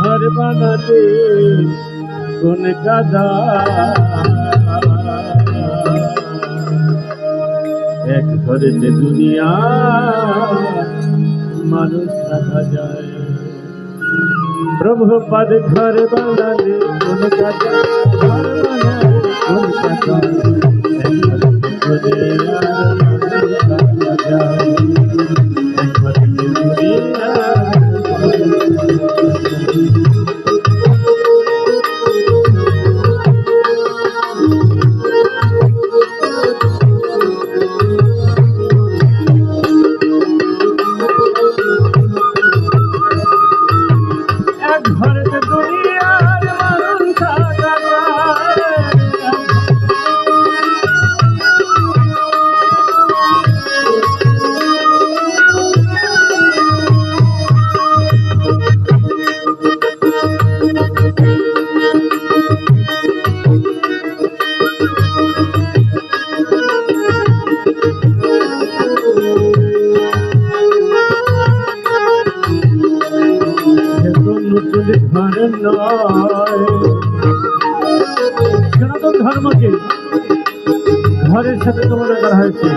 घर बनाते কোন কাদা এক ঘরেতে দুনিয়া মানুষ থাকা যায় প্রভুপাদ ঘর বানালে কোন কাদা ঘর বানালে কোন কাদা এক ঘরেতে দুনিয়া মানুষ থাকা যায় এক ঘরেতে দুনিয়া সনাতন ধর্মকে ঘরের সাথে তুলনা করা হয়েছে।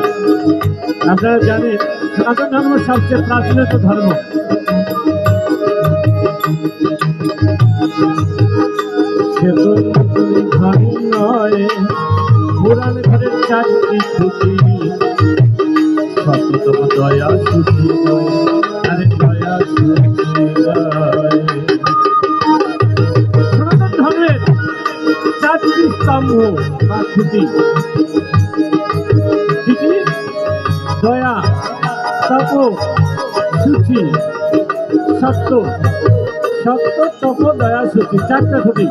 আপনারা জানেন সনাতন ধর্ম সবচেয়ে প্রাচীনতম ধর্ম। ঘর নয় পুরাণ ঘরের চারটি খুঁটি সততম দয়া সুখী নয় আরে দয়া সুখী নয়। সনাতন ধর্মের চারটি স্তম্ভ বা খুঁটি দয়া তপ সুচি সত্য সত্য তপ দয়া সুচি চারটা খুঁটি।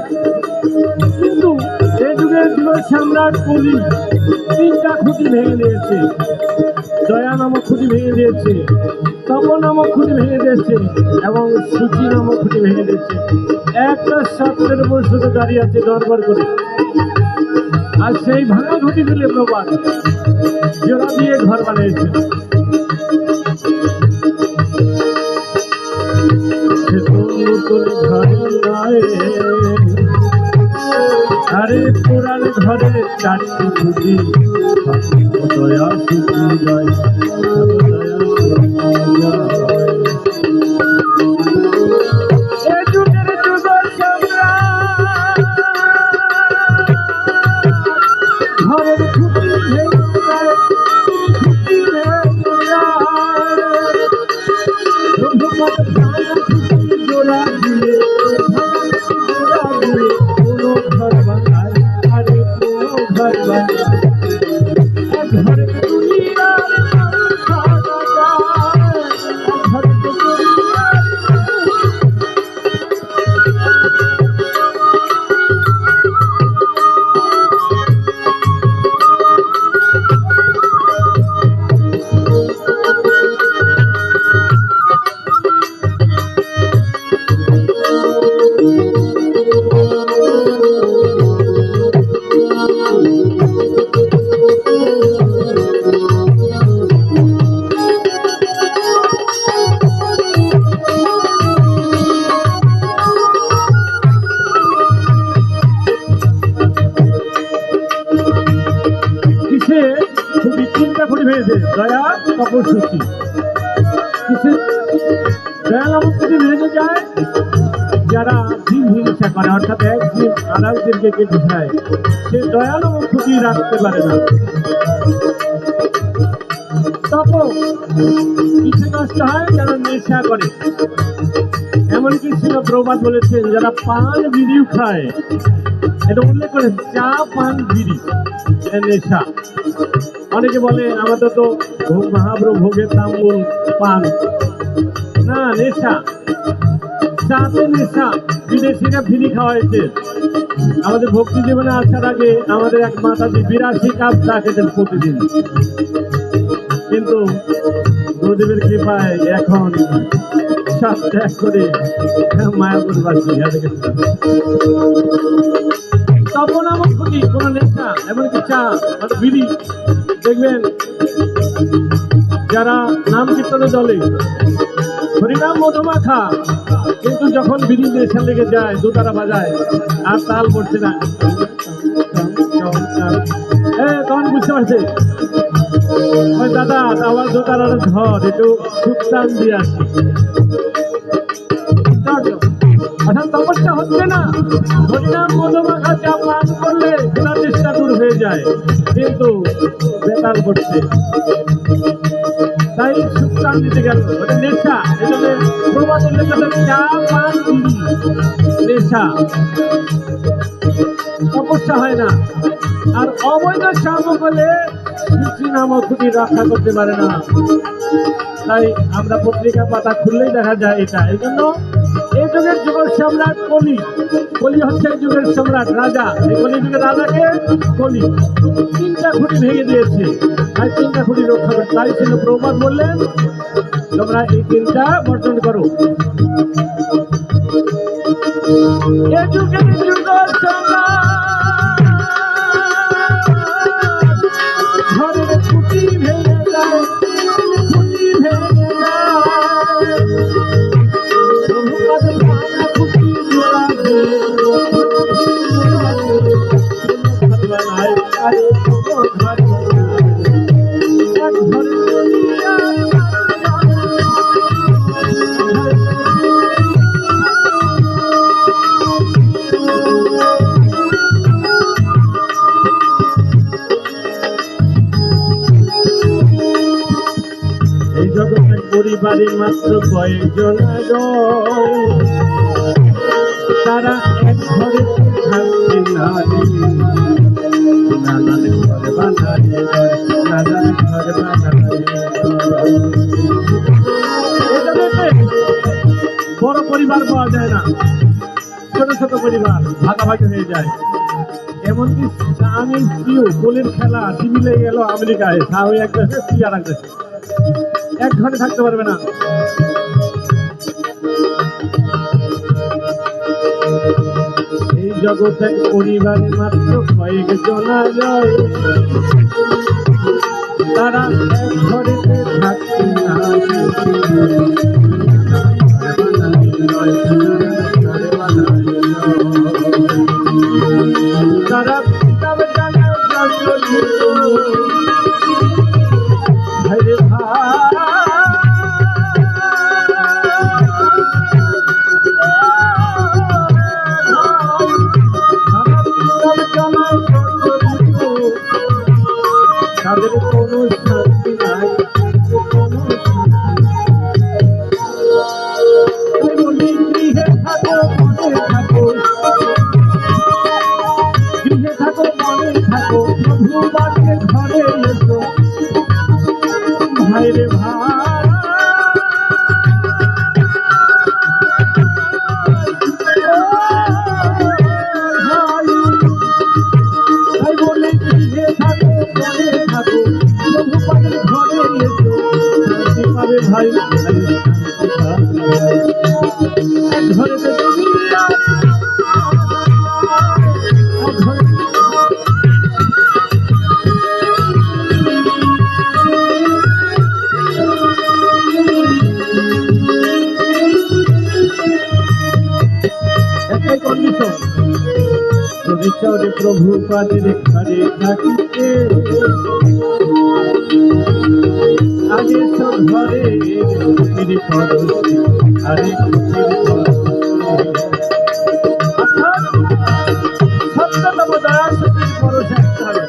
কিন্তু এই যুগের জীবন সম্রাট কলি তিনটা খুঁটি ভেঙে দিয়েছে। দয়া নামক খুঁটি ভেঙে দিয়েছে, তপ নামক খুঁটি ভেঙে দিয়েছে এবং সুচি নামক খুঁটি ভেঙে দিয়েছে। একটা সত্যের উপর শুধু দাঁড়িয়ে আছে দরবার করে। আর সেই ভাঙা খুঁটিগুলি প্রবাদ জোড়া দিয়ে ঘর বানিয়েছে। আরে পুরাণ ঘরে চারটি খুঁটি দয়া সুখী জয় ঘরের খুঁটি জোড়া দিয়ে কোনো ঘর বানায় আরে কোনো ঘর বানায় ঘরে দয়া তপস্যি দয়া নামক খুঁটি ভেঙে যায় যারা জীব হিংসা করে, অর্থাৎ এক জীব আরেক জীবকে কেটে খায়, সে দয়া নামক খুঁটি রাখতে পারে না। তপ কিসে নষ্ট হয়? যারা নেশা করে। এমনকি ছিল প্রবাদ বলেছেন যারা পান বিড়িও খায়, এটা উল্লেখ করে চা পান বিড়ি এটা নেশা। অনেকে বলে আমাদের তো মহাপ্রভু ভোগের তাম্বুল পান না, নেশা চাতে নেশা। বিদেশিরা ফিরি খাওয়াইছে। আমাদের ভক্তি জীবনে আসার আগে আমাদের এক মাতাজি 82 কাপ চা খেতেন প্রতিদিন, কিন্তু গুরুদেবের কৃপায় এখন সব ত্যাগ করে মায়াপুর বাসী। নেশা মানে বিড়ি, দেখবেন যারা নাম কীর্তনে চলে হরিনাম মধুমাখা, কিন্তু যখন বিড়ি নেশা লেগে যায় দোতারা বাজায় আর তাল পড়ছে না, তখন বুঝতে পারছে ওই দাদা আমার দোতারার ঘর একটু সুক্তান দিয়ে আসি। অর্থাৎ তপস্যা হচ্ছে না, হরিনাম মধুমাখা চা পান করলে ঘোরার চেষ্টা দূর হয়ে যায়, কিন্তু বেতাল করছে, তাই সুক্তান দিতে গেল ওটা নেশা। এজন্য প্রবাদ উল্লেখ করতে চা পান বিড়ি নেশা, তপস্যা হয় না। আর অবৈধ শামক হলে সৃষ্টি নামক ক্ষতি রক্ষা করতে পারে না। তাই আমরা পত্রিকা পাতা খুললেই দেখা যায় এটা। এই জন্য এই যুগের যুগের সম্রাট কলি, কলি হচ্ছে এই যুগের সম্রাট রাজা। এই কলি যুগের রাজাকে কলি তিনটা খুঁটি ভেঙে দিয়েছে, তাই তিনটা খুঁটি রক্ষা করে। তাই ছিল প্রবাদ বললেন তোমরা এই তিনটা বর্জন করো। এ যুগের যুগের সম্রাট ঘরের খুঁটি ভেঙে যায়, খুঁটি ভেঙে যায়, প্রভুপাদের ভাঙা খুঁটি জোড়াবে, এই জগতের পরিবারে মাত্র কয়েকজন তারা এক ঘরে থাকতে নারী, নানান ঘর বানায়, নানান ঘর বানায়। বড় পরিবার পাওয়া যায় না, ছোট ছোট পরিবার ভাগাভাগি হয়ে যায়। এমনকি স্বামী স্ত্রীও কোলের খেলা টিভি লেগে গেল আমেরিকায়, স্বামী এক দেশে স্ত্রী আর এক দেশে, এক ঘরে থাকতে পারবে না। এই জগতে পরিবারে মাত্র কয়েকজন যায়, তারা এক ঘরেতে থাকতে তারা কিতাবে জানে ভাইরে তাদের কোনো শান্তি নাই, কোনো বলি গৃহে থাকো মনে থাকো, গৃহে থাকো মনে থাকো, প্রভু বাক্যে ঘরে এসো ভাইরে ভাই। ভাই ঘরে একটাই কন্ডিশন, প্রভু পাদের ঘরে থাকিতে আগে সব ঘরে খুশির পরশে, আরে খুশির অর্থাৎ সত্যতম দয়া শক্তির পরশে আসতে হবে।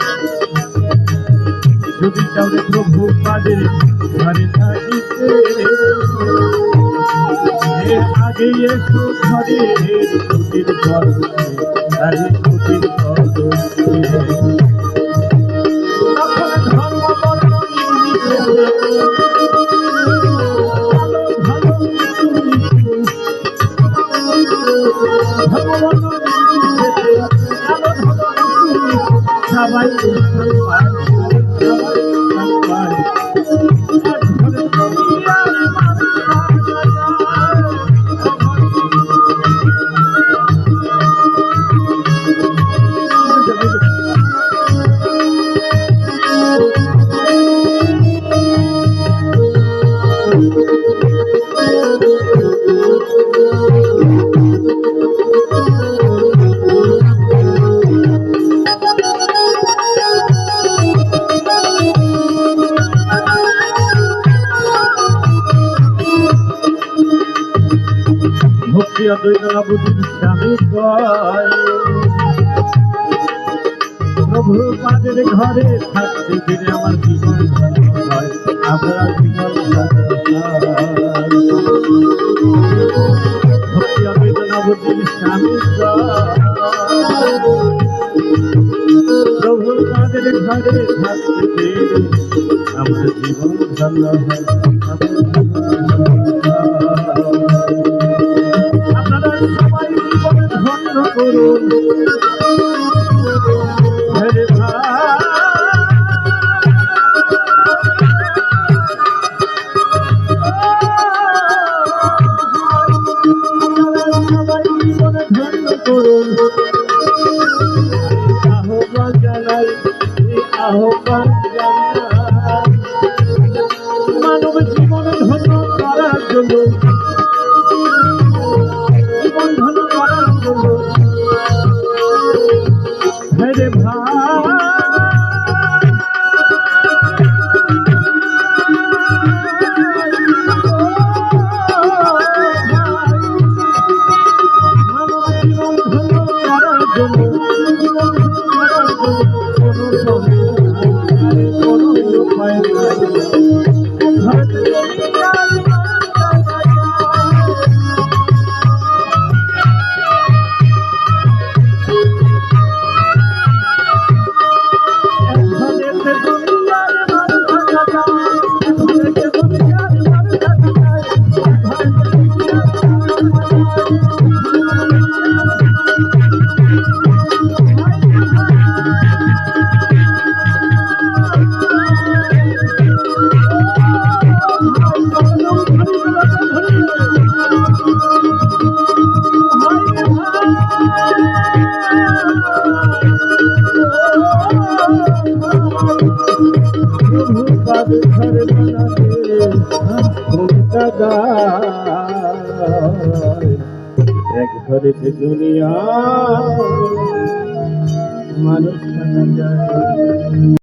যদি চাওরে প্রভু পাদের ঘরে থাকিতে আগে এসো ঘরে খুশির পরশে, আরে খুশির পরশে। সবাই দ্বৈতলা বুদ্ধির স্বামী কয় প্রভু পাদের ঘরে থাকতে ফিরে আমার জীবন হয় আপনার জীবন ভক্তি দ্বৈতলা বুদ্ধির স্বামী প্রভু পাদের ঘরে থাকতে ফিরে আমার জীবন ধন্য হয় আপনারা সবাই জীবন ধন্য করুন সবাই জীবন ধন্য করুন আহ্বান জানাই আহ্বান জানাই মানব জীবন ধন্য করার জন্য জীবন ধন্য করার জন্য হেরে এক ঘরে দুনিয়া মানুষ থাকা যায়।